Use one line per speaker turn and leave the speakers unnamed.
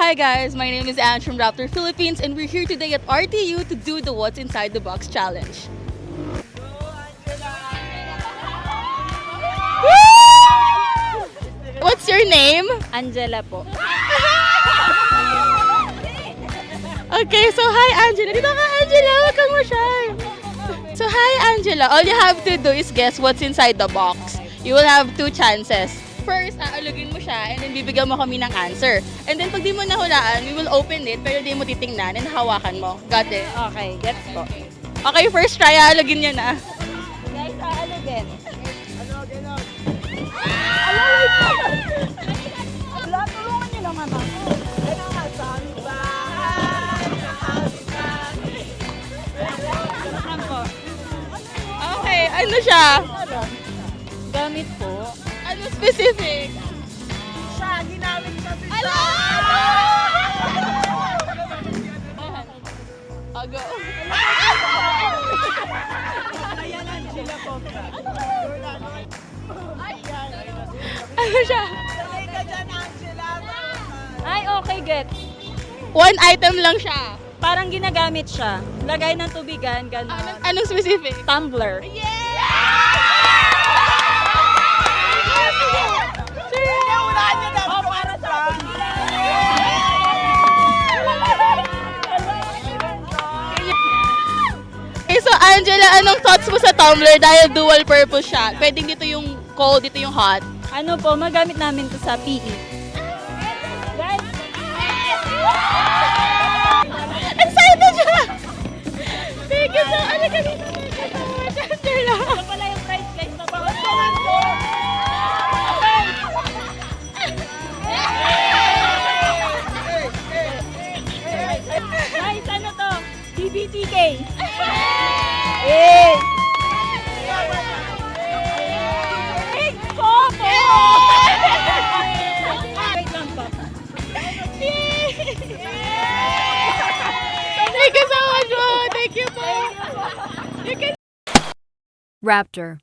Hi guys, my name is Ange from Raptor Philippines and we're here today at RTU to do the What's Inside the Box challenge. Woo! What's your name?
Angela po.
Okay, so hi Angela. Dito ka Angela, huwag kang ma-shy. So hi Angela, all you have to do is guess what's inside the box. You will have two chances. First, aalugin mo siya and then bibigyan mo kami ng answer. And then pag di mo nahulaan, we will open it pero di mo titingnan and hawakan mo. Got it?
Okay, gets po.
Okay, first try, aalugin niya na.
Guys, aalugin. Wala, tulungan niyo naman ako. Saan po?
Okay, ano siya?
Gamit po.
Ano specific?
Siya, ginamit sa
Ala! I'll go. Ano siya?
Ay, okay, gets.
One item lang siya.
Parang ginagamit siya. Lagay ng tubigan, gano'n.
Anong specific?
Tumbler.
Okay, so Angela, anong thoughts mo sa tumbler dahil dual purpose siya? Pwedeng dito yung cold, dito yung hot.
Ano po, magamit namin to sa PE. Guys,
Excited siya! Thank you so much. Thank you so much, Angela.
ito pala yung prize, guys. Mabangan ko. Guys, ano to? DBTK. Hey! Hey, Coco! Wait lang po.
Thank you so much, Mo. Thank you po. You can
Raptor.